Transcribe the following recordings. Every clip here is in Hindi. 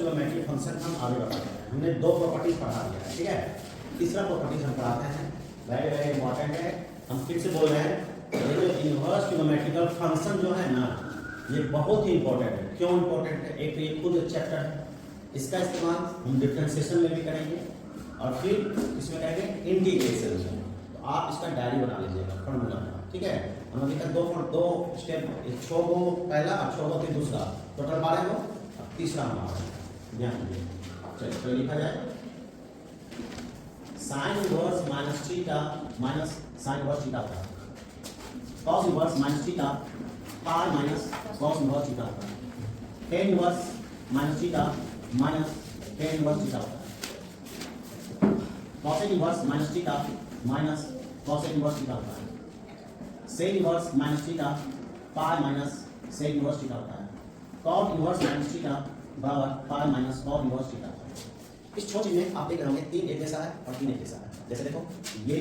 ट्रिग्नोमेट्रिक फंक्शन हम आगे बताते हैं। हमने दो प्रॉपर्टीज पढ़ा दिया है, ठीक है। तीसरा प्रॉपर्टीज हम पढ़ाते हैं, वेरी वेरी इंपॉर्टेंट है। हम फिर से बोल रहे हैं, ये जो इनवर्स ट्रिग्नोमेट्रिकल फंक्शन जो है ना, ये बहुत ही इंपॉर्टेंट है। क्यों इंपॉर्टेंट है? एक तो ये खुद चैप्टर है, इसका इस्तेमाल हम डिफरेंशिएशन में भी करेंगे और फिर इसमें करेंगे इंटीग्रेशन में। तो आप इसका डायरी बना लीजिएगा, फॉर्मूला, ठीक है। हम अभी तक दो स्टेप, 6 को पहला और 6 को फिर दूसरा, टोटल 12 को, अब तीसरा हमारा ध्यान दीजिए। चलिए तो लिखा जाए sine inverse minus theta minus sine inverse theta होता है, cos inverse minus theta pi minus cos inverse theta होता है, tan inverse minus theta minus tan inverse theta होता है, cosec inverse minus theta minus cosec inverse theta होता है, sec inverse minus theta pi minus sec inverse theta होता है, कॉट इनवर्स माइनस थीटा बराबर pi minus cot inverse theta होता है। इस छोटी चीज में आप देख रहे होंगे 3 एक जैसा है और 3 एक जैसा है। जैसे देखो ये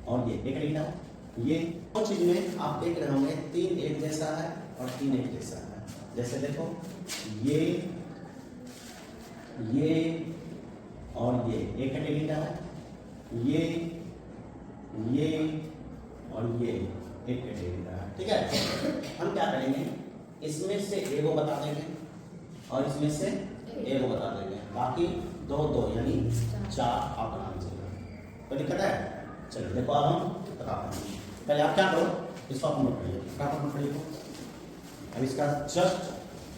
और ये एक लिखना है, ये छोटी चीज में आप देख रहे होंगे 3 एक जैसा है और 3 एक जैसा है। जैसे देखो ये और ये एक लिखना है, ये और ये एक कैटेगरी है, ठीक है। हम क्या करेंगे, इसमें से ए को बता देंगे और इसमें से ए को बता देंगे, बाकी दो यानी 4 आप बना लीजिएगा। तो दिक्कत है? चलिए देखो अब हम बताते हैं। पहले आप क्या करो, इसको आप नोट करिए, फटाफट नोट करिए। अब इसका जस्ट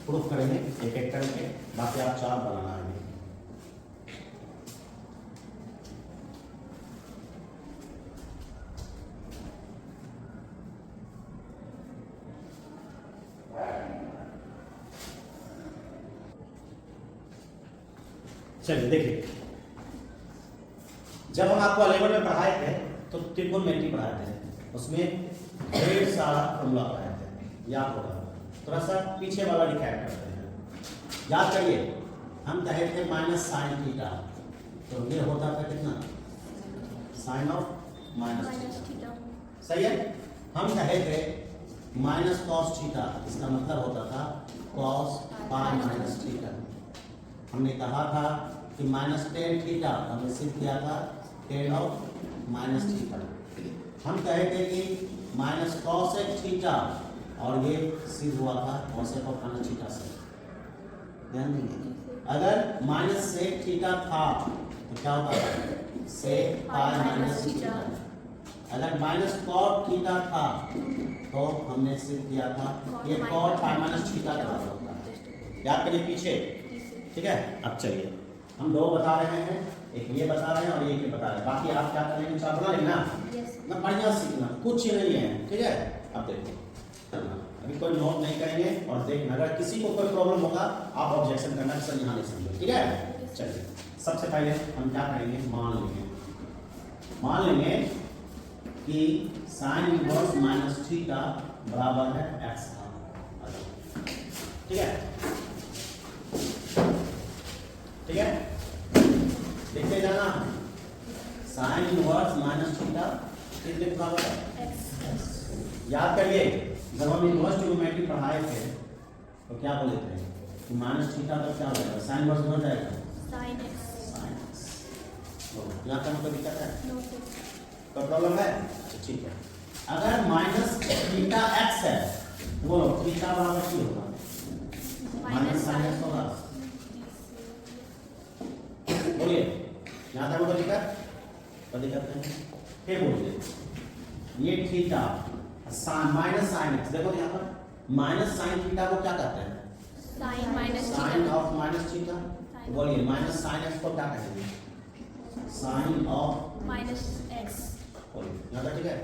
प्रूफ करेंगे एक एक करके, बाकी आप 4 बनाना है। चलिए देखिए, जब हम आपको 11 में पढ़ाए थे तो ट्रिग्नोमेट्री पढ़ाए थे, उसमें ढेर सारा फॉर्मूला पढ़ाए थे, याद होगा। थोड़ा सा पीछे वाला रिकैप करते हैं, याद करिए। हम कहे थे माइनस साइन थीटा, तो ये होता था कितना, साइन ऑफ माइनस थीटा, सही है। हम कहे थे माइनस कॉस थीटा, इसका मतलब होता था कॉस पाई माइनस थीटा। हमने कहा था कि माइनस टेन थीटा, हमने सिद्ध किया था टेन ऑफ माइनस थीटा। हम कहे थे कि माइनस कॉसेक थीटा, और ये सिद्ध हुआ था कॉसेक ऑफ माइनस थीटा से। ध्यान देंगे, अगर माइनस सेक थीटा था तो क्या होता था, सेक पाई माइनस थीटा। अगर माइनस कॉट थीटा था तो हमने सिद्ध किया था ये कॉट पाई माइनस थीटा का होता है। याद करिए पीछे, ठीक है। अब चलिए हम 2 बता रहे हैं, एक ये बता रहे हैं और एक ये बता रहे हैं, बाकी आप क्या करेंगे, 4 बना लेना ना, बढ़िया सीखना, कुछ ही नहीं है, ठीक है। अब देखो अभी कोई नोट नहीं करेंगे और देखना, अगर किसी को कोई प्रॉब्लम होगा आप ऑब्जेक्शन करना, सर यहाँ नहीं समझो, ठीक है। चलिए सबसे पहले हम क्या करेंगे, मान लेंगे कि साइन इनवर्स माइनस थीटा बराबर है x, ठीक है। ठीक है, देखते जाना, साइन इनवर्स माइनस थीटा कितने बराबर है, x। याद करिए जब हम इनवर्स ट्रिग्नोमेट्री पढ़ाए थे तो क्या बोले थे कि माइनस थीटा का क्या हो जाएगा, साइन इनवर्स बन जाएगा साइन x। यहाँ तक कोई दिक्कत है, कोई प्रॉब्लम है? ठीक है। अगर माइनस थीटा x है, बोलो थीटा बराबर क्या होगा, माइनस साइन x होगा। बोलिए, यहाँ तक कोई दिक्कत नहीं। फिर बोलिए ये थीटा माइनस साइन एक्स, देखो यहाँ पर माइनस साइन थीटा को क्या कहते हैं, साइन ऑफ माइनस थीटा। बोलिए माइनस साइन एक्स को क्या कहेंगे, साइन ऑफ माइनस एक्स। बोलिए यहाँ तक ठीक है,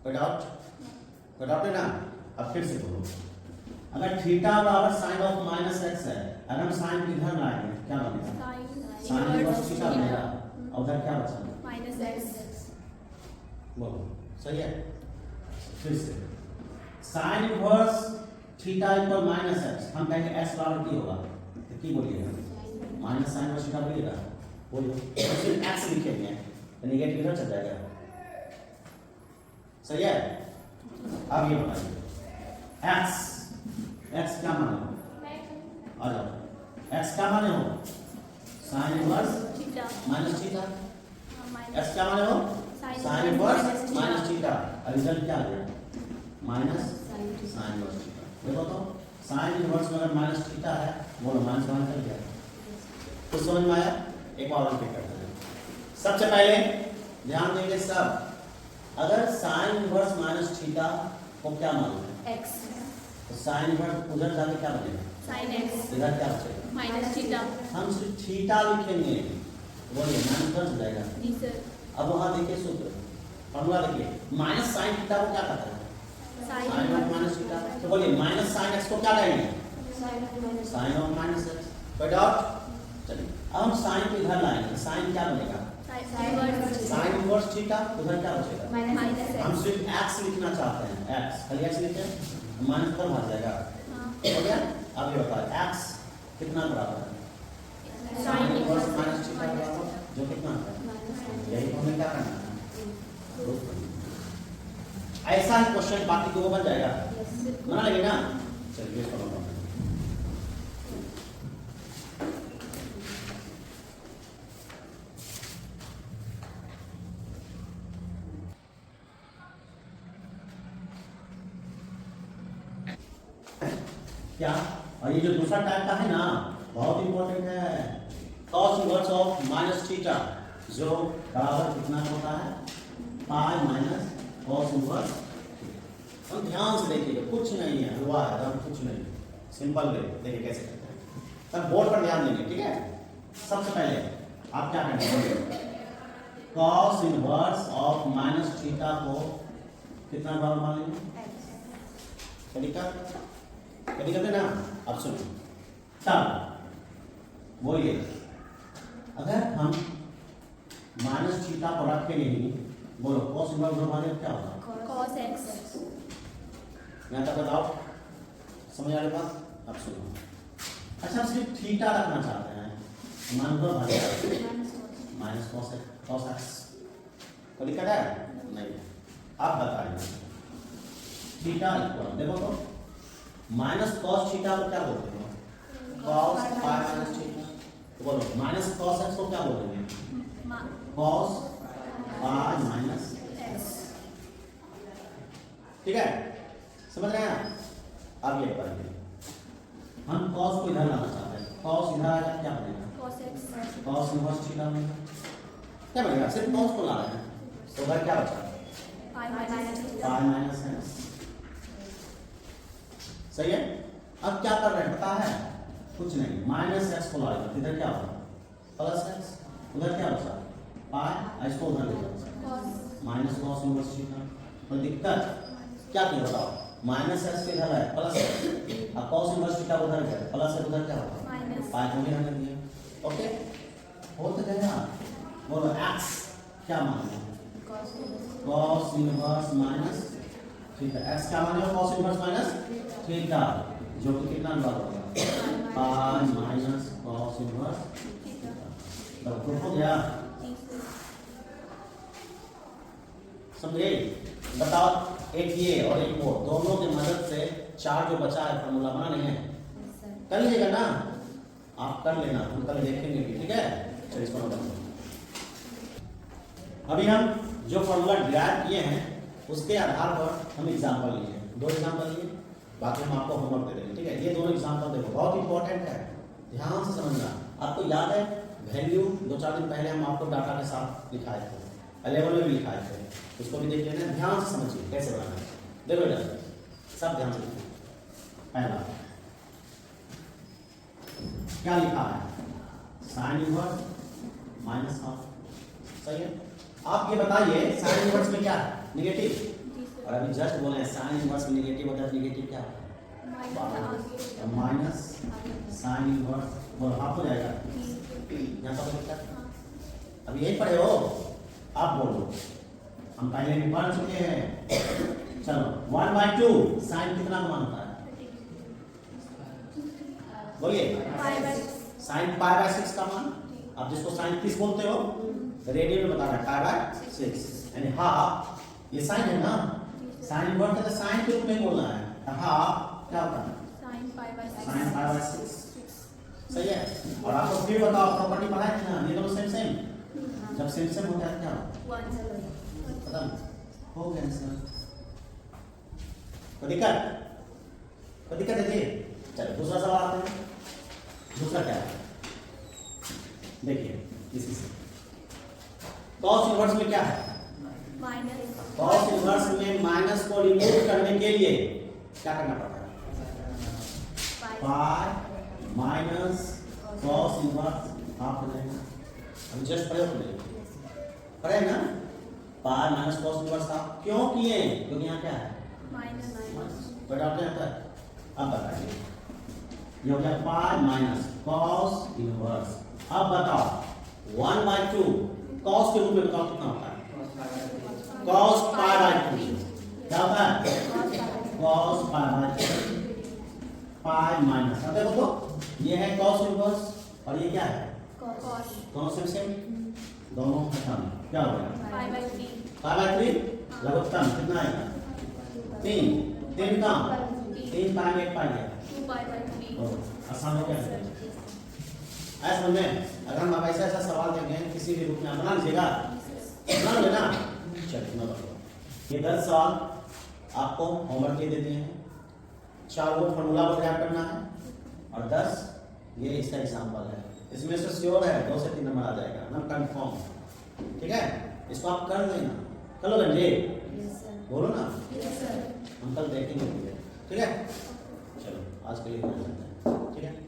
कोई डाउट है ना? अब फिर से बोलो, अगर थीटा बराबर साइन ऑफ माइनस एक्स है, अगर हम साइन इधर लाएंगे क्या बनेगा, साइन इनवर्स थीटा बनेगा, और उधर क्या बचा माइनस एक्स। बोलो सही है। फिर से sign inverse theta equal minus x, हम कहेंगे एक्स बराबर की होगा, तो की बोलिएगा माइनस साइन इनवर्स थीटा बोलिएगा, बोलिए सिर्फ एक्स लिखेंगे तो नेगेटिव इधर चल जाएगा, सही है। अब ये बताइए एक्स क्या माना, माइनस थीटा, एक्स क्या माने हो sign inverse minus theta, result क्या आ गया माइनस साइन इनवर्स थीटा। देखो तो साइन इनवर्स में अगर माइनस थीटा है बोलो माइनस वन कर दिया तो समझ में आया। एक और रिपीट करते हैं। सबसे पहले ध्यान देंगे सब, अगर साइन इनवर्स माइनस थीटा को क्या मालूम है एक्स, तो साइन इनवर्स उधर जाके क्या बनेगा साइन एक्स इधर क्या बचेगा माइनस थीटा। हम सिर्फ थीटा लिखेंगे बोलिए माइनस कर जाएगा। जी सर। अब वहां देखिए सूत्र फॉर्मूला देखिए माइनस साइन थीटा को क्या कहता है साइन ऑफ माइनस थीटा, तो बोलिए माइनस साइन एक्स को क्या कहेंगे साइन ऑफ माइनस एक्स। कोई डाउट? चलिए अब हम साइन को इधर लाएंगे, साइन क्या बनेगा साइन इनवर्स थीटा, उधर क्या बचेगा माइनस हम सिर्फ x लिखना चाहते हैं, x खाली x लिखे माइनस पर भाग जाएगा हो गया। अब ये बताओ x कितना बराबर है साइन इनवर्स माइनस थीटा बराबर जो कितना है, यही तो हमें क्या करना है ऐसा ही क्वेश्चन बाकी को बन जाएगा बना लेंगे ना। चलिए इसको बताओ क्या, और ये जो दूसरा टाइप का है ना बहुत इंपॉर्टेंट है, cos inverse of minus theta जो बराबर कितना होता है पाई माइनस cos इनवर्स। हम ध्यान से देखिए कुछ नहीं है हुआ है तब कुछ नहीं, सिंपल वे देखिए कैसे करते हैं, तब बोर्ड पर ध्यान देंगे ठीक है। सबसे पहले आप क्या करेंगे cos inverse of minus theta को कितना बराबर मान लेंगे कभी कहते ना। अब सुनो तब बोलिए अगर हम माइनस थीटा को रखेंगे नहीं बोलो cos इनवर्स भागे क्या होगा cos x। यहाँ तक बताओ समझ आ रही बात। अब सुनो अच्छा सिर्फ थीटा रखना चाहते हैं मान दो भागे माइनस cos x कोई दिक्कत है नहीं। अब बताइए थीटा इक्वल देखो तो माइनस cos थीटा को क्या बोलते हैं cos पाई माइनस थीटा, तो बोलो माइनस cos x को क्या बोलेंगे cos पाई माइनस x, ठीक है समझ रहे हैं। अब ये पढ़िए हम cos को इधर लाना चाहते हैं, cos इधर आएगा क्या बनेगा cos x cos inverse theta बनेगा क्या बनेगा सिर्फ cos को ला रहे हैं तो उधर क्या बचा pi minus pi minus x सही है। अब क्या कर रहे हैं पता है कुछ नहीं माइनस एक्स को लाएगा इधर क्या होगा प्लस एक्स, उधर क्या बचा पाई, इसको उधर ले जाओ माइनस cos इनवर्स थीटा। कोई दिक्कत क्या की बताओ माइनस एक्स इधर है प्लस एक्स और cos इनवर्स थीटा उधर गया प्लस है उधर क्या होगा पाई को भी हमने दिया ओके हो तो गया। बोलो x क्या माने cos inverse minus theta, x क्या माने cos इनवर्स माइनस थीटा जो कि कितना बराबर होगा pi minus cos inverse theta. तो हो गया समझे। बताओ एक ये और एक वो दोनों की मदद से चार जो बचा है फॉर्मूला बना नहीं है कर लीजिएगा ना आप कर लेना हम कल देखेंगे भी ठीक है। चलिए इसको नोट करो। अभी हम जो फॉर्मूला डिराइव किए हैं उसके आधार पर हम एग्जांपल लिए दो एग्जांपल लिए बाकी हम आपको होमवर्क दे देंगे ठीक है। ये दोनों एग्जांपल देखो बहुत इंपॉर्टेंट है ध्यान से समझना। आपको याद है वैल्यू 2-4 दिन पहले हम आपको डाटा के साथ लिखाए थे 11 में भी लिखाए थे उसको भी देख लेना ध्यान से समझिए कैसे बनाना है। देखो इधर सब ध्यान से लिखिए। पहला क्या लिखा है साइन इनवर्स माइनस हाफ सही है। आप ये बताइए साइन इनवर्स में क्या है नेगेटिव और अभी जस्ट बोले साइन इनवर्स में नेगेटिव होता है नेगेटिव क्या है माइनस साइन इनवर्स बोलो हाफ हो जाएगा यहाँ पर क्या अभी यही पढ़े हो आप बोलो हम पहले भी पढ़ चुके हैं। चलो 1/2 साइन कितना का मान होता है बोलिए साइन π/6 का मान आप जिसको साइन 30 बोलते हो रेडियन में बताना π/6 यानी हाफ ये साइन है ना साइन इनवर्स है तो साइन के रूप में बोलना है हाफ क्या होता है साइन π/6 सही है। और आपको फिर बताओ प्रॉपर्टी पढ़ा है ना ये दोनों सेम सेम जब सेम सेम होता है क्या One. पता नहीं हो गया आंसर। कोई दिक्कत है जी? चलो दूसरा सवाल आते हैं। दूसरा क्या है देखिए, इसी से कॉस इनवर्स में क्या है? Minus. कॉस इनवर्स में माइनस को रिमूव करने के लिए क्या करना पड़ता है? पाई माइनस कॉस इनवर्स हाफ हो जाएगा। हम जस्ट पढ़े तो नहीं पढ़े ना? पाई माइनस कॉस इनवर्स हाफ क्यों किए? क्योंकि यहाँ क्या है? Minus. तो डालते हैं तक। अब बताइए, ये हो गया पाई माइनस कॉस इनवर्स। अब बताओ 1/2 कॉस के रूप में बताओ कितना होता है? कॉस पाई बाय 2 क्या होता है? Cos pi by 2 pi minus. अब देखो तो ये है कॉस इनवर्स और ये क्या है? Cos. दोनों सेम दोनों खत्म। क्या हो गया? Pi by 3. पाई बाय 3 लघुत्तम कितना आएगा? 3 कम 3 पाई में 1 पाई है। 2 pi by 3. आसान हो गया। ऐसा समझ में? अगर हम आप ऐसा सवाल देंगे किसी भी रूप में आप बना लीजिएगा, बना लोगे ना? चलिए मैं बताऊँ। ये 10 सवाल आपको होमवर्क के दे दिए हैं। 4 वो फॉर्मूला को तैयार करना है और 10 ये इसका एग्जाम्पल है। इसमें से श्योर है 2 से 3 नंबर आ जाएगा ना, कंफर्म। ठीक है, इसको आप कर देना। कर लो रंजे, Yes, sir. बोलो ना, Yes, sir. हम कल देखेंगे। ठीक है, चलो आज के लिए इतना ही करते हैं। ठीक है।